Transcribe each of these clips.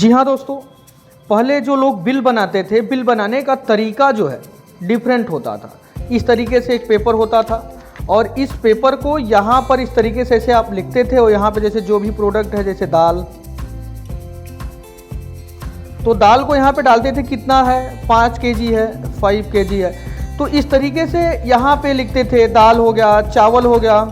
जी हाँ दोस्तों, पहले जो लोग बिल बनाते थे, बिल बनाने का तरीका जो है डिफरेंट होता था। इस तरीके से एक पेपर होता था और इस पेपर को यहाँ पर इस तरीके से ऐसे आप लिखते थे और यहाँ पे जैसे जो भी प्रोडक्ट है, जैसे दाल, तो दाल को यहाँ पे डालते थे कितना है, 5 केजी है, 5 केजी है, तो इस तरीके से यहाँ पे लिखते थे। दाल हो गया, चावल हो गया,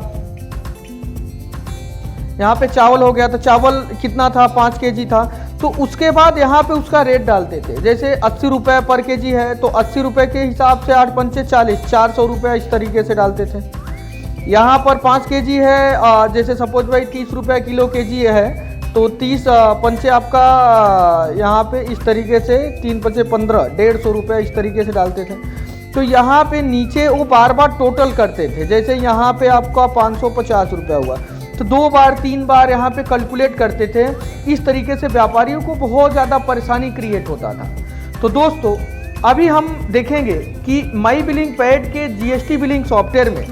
यहाँ पे चावल हो गया तो चावल कितना था, 5 केजी था, तो उसके बाद यहाँ पे उसका रेट डालते थे। जैसे 80 रुपये पर केजी है तो 80 रुपये के हिसाब से 8 पंचे 40, 400 रुपये इस तरीके से डालते थे। यहाँ पर 5 केजी है, जैसे सपोज भाई 30 रुपये किलो केजी है तो 30 पंचे आपका यहाँ पे इस तरीके से 3 पंचे 15, 150 रुपये इस तरीके से डालते थे। तो यहाँ पे नीचे वो बार बार टोटल करते थे। जैसे यहाँ पे आपका 550 रुपया हुआ तो 2 बार 3 बार यहाँ पे कैलकुलेट करते थे। इस तरीके से व्यापारियों को बहुत ज़्यादा परेशानी क्रिएट होता था। तो दोस्तों अभी हम देखेंगे कि माई बिलिंग पैड के जीएसटी बिलिंग सॉफ्टवेयर में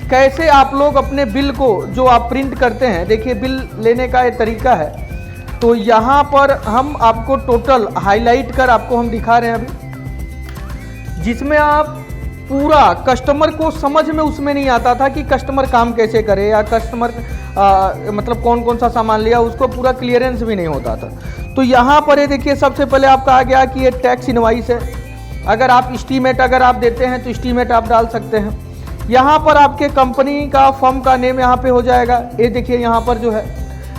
कैसे आप लोग अपने बिल को जो आप प्रिंट करते हैं, देखिए बिल लेने का ये तरीका है। तो यहाँ पर हम आपको टोटल हाईलाइट कर आपको हम दिखा रहे हैं अभी, जिसमें आप पूरा कस्टमर को समझ में उसमें नहीं आता था कि कस्टमर काम कैसे करे या कस्टमर मतलब कौन कौन सा सामान लिया, उसको पूरा क्लियरेंस भी नहीं होता था। तो यहाँ पर ये देखिए सबसे पहले आपका आ गया कि ये टैक्स इनवाइस है। अगर आप एस्टीमेट अगर आप देते हैं तो एस्टीमेट आप डाल सकते हैं। यहाँ पर आपके कंपनी का फर्म का नेम यहाँ पे हो जाएगा। ये देखिए यहाँ पर जो है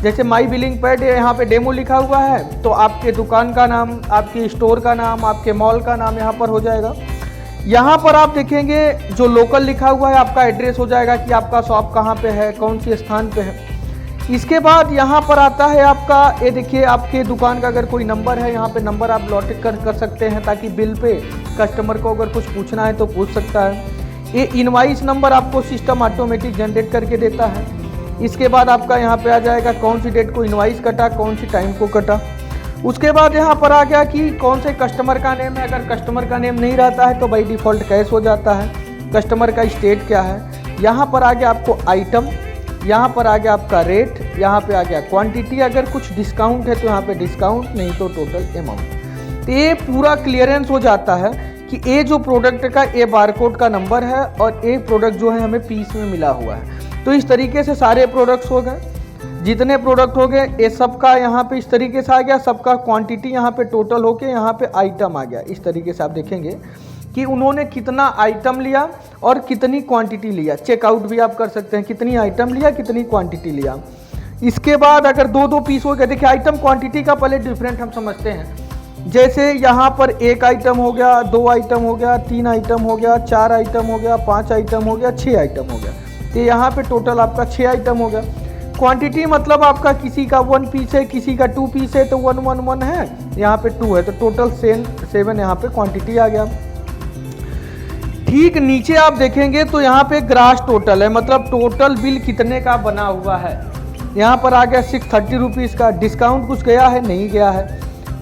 जैसे माई बिलिंग पैड यहाँ पे डेमो लिखा हुआ है तो आपके दुकान का नाम, आपके स्टोर का नाम, आपके मॉल का नाम यहाँ पर हो जाएगा। यहाँ पर आप देखेंगे जो लोकल लिखा हुआ है आपका एड्रेस हो जाएगा कि आपका शॉप कहाँ पे है, कौन सी स्थान पे है। इसके बाद यहाँ पर आता है आपका, ये देखिए आपके दुकान का अगर कोई नंबर है यहाँ पे नंबर आप लॉट कर सकते हैं ताकि बिल पे कस्टमर को अगर कुछ पूछना है तो पूछ सकता है। ये इनवाइस नंबर आपको सिस्टम ऑटोमेटिक जनरेट करके देता है। इसके बाद आपका यहाँ पे आ जाएगा कौन सी डेट को इनवाइस कटा, कौन सी टाइम को कटा। उसके बाद यहाँ पर आ गया कि कौन से कस्टमर का नेम है। अगर कस्टमर का नेम नहीं रहता है तो बाई डिफ़ॉल्ट कैश हो जाता है। कस्टमर का स्टेट क्या है, यहाँ पर आ गया आपको आइटम, यहाँ पर आ गया आपका रेट, यहाँ पे आ गया क्वांटिटी, अगर कुछ डिस्काउंट है तो यहाँ पे डिस्काउंट, नहीं तो टोटल अमाउंट। तो ये पूरा क्लियरेंस हो जाता है कि ये जो प्रोडक्ट का ये बारकोड का नंबर है और ये प्रोडक्ट जो है हमें पीस में मिला हुआ है। तो इस तरीके से सारे प्रोडक्ट्स हो गए, जितने प्रोडक्ट हो गए ये सबका यहाँ पे इस तरीके से आ गया, सबका क्वांटिटी यहाँ पे टोटल होके यहाँ पे आइटम आ गया। इस तरीके से आप देखेंगे कि उन्होंने कितना आइटम लिया और कितनी क्वांटिटी लिया। चेकआउट भी आप कर सकते हैं, कितनी आइटम लिया, कितनी क्वांटिटी लिया। इसके बाद अगर 2-2 पीस हो गया, देखिए आइटम क्वांटिटी का पहले डिफरेंट हम समझते हैं। जैसे यहाँ पर 1 आइटम हो गया, 2 आइटम हो गया, 3 आइटम हो गया, 4 आइटम हो गया, 5 आइटम हो गया, 6 आइटम हो गया। तो यहाँ पे टोटल आपका 6 आइटम हो गया। क्वांटिटी मतलब आपका किसी का 1 पीस है, किसी का 2 पीस है तो 1 1 1 है, यहाँ पे 2 है तो टोटल 7 यहाँ पे क्वांटिटी आ गया। ठीक नीचे आप देखेंगे तो यहाँ पे ग्रास टोटल है, मतलब टोटल बिल कितने का बना हुआ है। यहाँ पर आ गया 630 रुपीज़ का। डिस्काउंट कुछ गया है, नहीं गया है।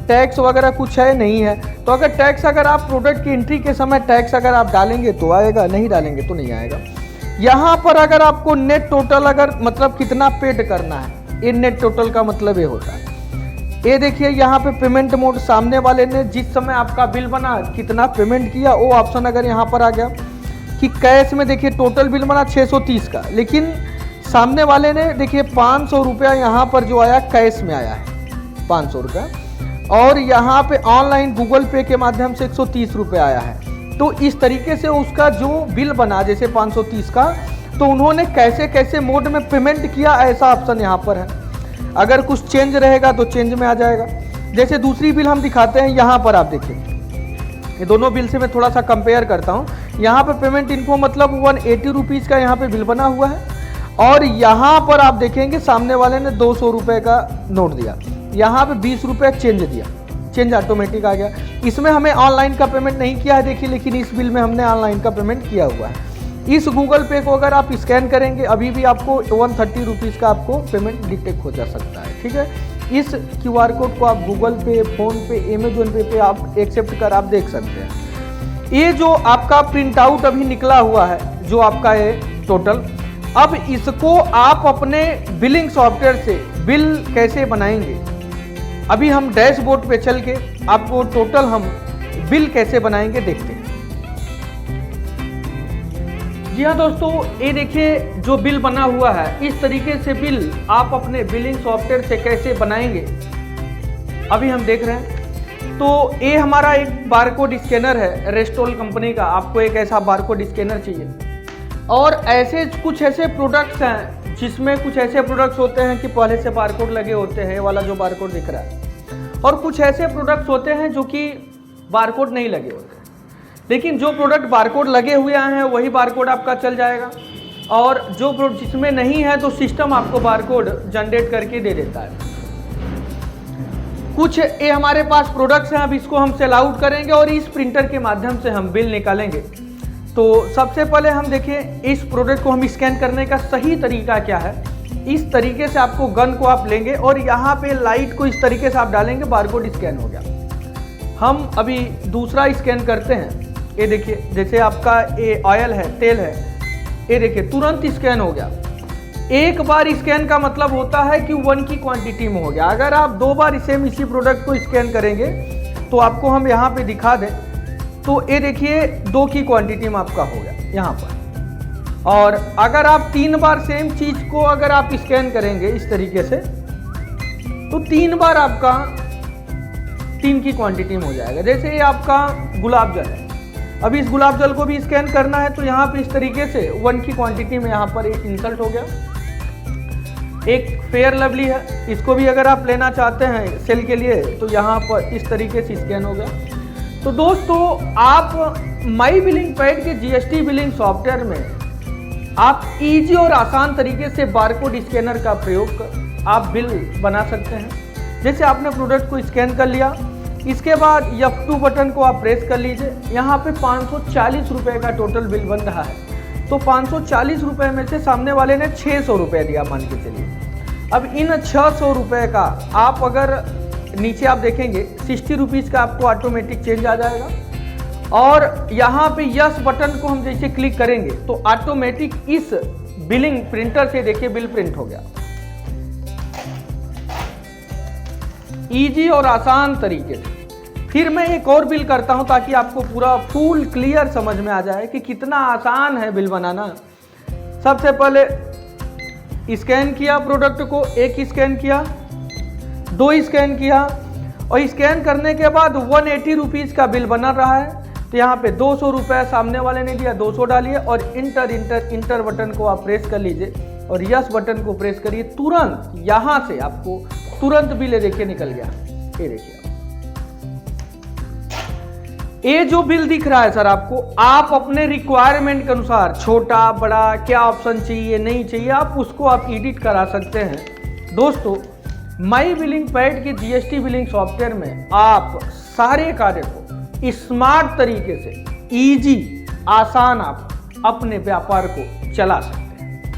टैक्स वगैरह कुछ है, नहीं है। तो अगर टैक्स अगर आप प्रोडक्ट की एंट्री के समय टैक्स अगर आप डालेंगे तो आएगा, नहीं डालेंगे तो नहीं आएगा। यहाँ पर अगर आपको नेट टोटल अगर मतलब कितना पेड करना है, ये नेट टोटल का मतलब ये होता है। ये देखिए यहाँ पे पेमेंट मोड, सामने वाले ने जिस समय आपका बिल बना कितना पेमेंट किया वो ऑप्शन अगर यहाँ पर आ गया कि कैश में देखिए टोटल बिल बना 630 का, लेकिन सामने वाले ने देखिए 500 रुपया यहाँ पर जो आया कैश में आया है 500 रुपया, और यहाँ पे ऑनलाइन गूगल पे के माध्यम से 130 रुपये आया है। तो इस तरीके से उसका जो बिल बना जैसे 530 का, तो उन्होंने कैसे कैसे मोड में पेमेंट किया ऐसा ऑप्शन यहाँ पर है। अगर कुछ चेंज रहेगा तो चेंज में आ जाएगा। जैसे दूसरी बिल हम दिखाते हैं, यहाँ पर आप देखिए ये दोनों बिल से मैं थोड़ा सा कंपेयर करता हूँ। यहाँ पे पेमेंट इन्फो मतलब 180 रुपीज़ का यहाँ पे बिल बना हुआ है, और यहाँ पर आप देखेंगे सामने वाले ने 200 रुपये का नोट दिया, यहाँ पे 20 रुपये चेंज दिया, चेंज ऑटोमेटिक आ गया। इसमें हमें ऑनलाइन का पेमेंट नहीं किया है देखिए, लेकिन इस बिल में हमने ऑनलाइन का पेमेंट किया हुआ है। इस गूगल पे को अगर आप स्कैन करेंगे अभी भी आपको 130 रुपीज़ का आपको पेमेंट डिटेक्ट हो जा सकता है। ठीक है, इस QR कोड को आप गूगल पे, फ़ोन पे, अमेजोन पे आप एक्सेप्ट कर आप देख सकते हैं। ये जो आपका प्रिंट आउट अभी निकला हुआ है जो आपका है टोटल, अब इसको आप अपने बिलिंग सॉफ्टवेयर से बिल कैसे बनाएंगे अभी हम डैशबोर्ड पे चल के आपको टोटल हम बिल कैसे बनाएंगे देखते हैं। जी हाँ दोस्तों, ये देखिए जो बिल बना हुआ है, इस तरीके से बिल आप अपने बिलिंग सॉफ्टवेयर से कैसे बनाएंगे अभी हम देख रहे हैं। तो ये हमारा एक बारकोड स्कैनर है रेस्टोल कंपनी का। आपको एक ऐसा बारकोड स्कैनर चाहिए, और ऐसे कुछ ऐसे प्रोडक्ट्स हैं जिसमें कुछ ऐसे प्रोडक्ट्स होते हैं कि पहले से बारकोड लगे होते हैं, वाला जो बारकोड दिख रहा है, और कुछ ऐसे प्रोडक्ट्स होते हैं जो कि बारकोड नहीं लगे होते। लेकिन जो प्रोडक्ट बारकोड लगे हुए हैं वही बारकोड आपका चल जाएगा, और जो प्रोडक्ट जिसमें नहीं है तो सिस्टम आपको बारकोड जनरेट करके दे देता है। कुछ ये हमारे पास प्रोडक्ट्स हैं, अब इसको हम सेल आउट करेंगे और इस प्रिंटर के माध्यम से हम बिल निकालेंगे। तो सबसे पहले हम देखें इस प्रोडक्ट को हम स्कैन करने का सही तरीका क्या है। इस तरीके से आपको गन को आप लेंगे और यहाँ पे लाइट को इस तरीके से आप डालेंगे, बारकोड स्कैन हो गया। हम अभी दूसरा स्कैन करते हैं। ये देखिए, जैसे आपका ये ऑयल है, तेल है, ये देखिए तुरंत स्कैन हो गया। एक बार स्कैन का मतलब होता है कि 1 की क्वांटिटी में हो गया। अगर आप 2 बार इसी प्रोडक्ट को स्कैन करेंगे तो आपको हम यहाँ पे दिखा दें, तो ये देखिए 2 की क्वांटिटी में आपका हो गया यहाँ पर। और अगर आप 3 बार सेम चीज को अगर आप स्कैन करेंगे इस तरीके से, तो 3 बार आपका 3 की क्वांटिटी में हो जाएगा। जैसे ये आपका गुलाब जल है, अभी इस गुलाब जल को भी स्कैन करना है, तो यहाँ पे इस तरीके से 1 की क्वांटिटी में यहाँ पर एक इंसल्ट हो गया। एक फेयर लवली है, इसको भी अगर आप लेना चाहते हैं सेल के लिए, तो यहाँ पर इस तरीके से स्कैन हो गया। तो दोस्तों, आप माई बिलिंग पैड के जीएसटी बिलिंग सॉफ्टवेयर में आप इजी और आसान तरीके से बारकोड स्कैनर का प्रयोग कर आप बिल बना सकते हैं। जैसे आपने प्रोडक्ट को स्कैन कर लिया, इसके बाद F2 बटन को आप प्रेस कर लीजिए। यहाँ पे 540 रुपये का टोटल बिल बन रहा है। तो 540 रुपये में से सामने वाले ने 600 रुपये दिया मान के चलिए। अब इन 600 रुपये का आप अगर नीचे आप देखेंगे 60 रुपीज़ का आपको ऑटोमेटिक चेंज आ जाएगा, और यहाँ पे यस बटन को हम जैसे क्लिक करेंगे तो ऑटोमेटिक इस बिलिंग प्रिंटर से देखिए बिल प्रिंट हो गया। इजी और आसान तरीके से। फिर मैं एक और बिल करता हूं ताकि आपको पूरा फुल क्लियर समझ में आ जाए कि कितना आसान है बिल बनाना। सबसे पहले स्कैन किया प्रोडक्ट को, एक स्कैन किया, 2 स्कैन किया, और स्कैन करने के बाद 180 रुपीज़ का बिल बना रहा है। तो यहाँ पे 200 रुपये सामने वाले ने दिया, 200 डालिए और इंटर बटन को आप प्रेस कर लीजिए और यस बटन को प्रेस करिए। तुरंत यहाँ से आपको तुरंत बिल देखिए निकल गया। ये देखिए, ये जो बिल दिख रहा है सर आपको, आप अपने रिक्वायरमेंट के अनुसार छोटा बड़ा क्या ऑप्शन चाहिए नहीं चाहिए, आप उसको आप एडिट करा सकते हैं। दोस्तों, माई बिलिंग पैड के जीएसटी बिलिंग सॉफ्टवेयर में आप सारे कार्य को स्मार्ट तरीके से इजी आसान आप अपने व्यापार को चला सकते हैं।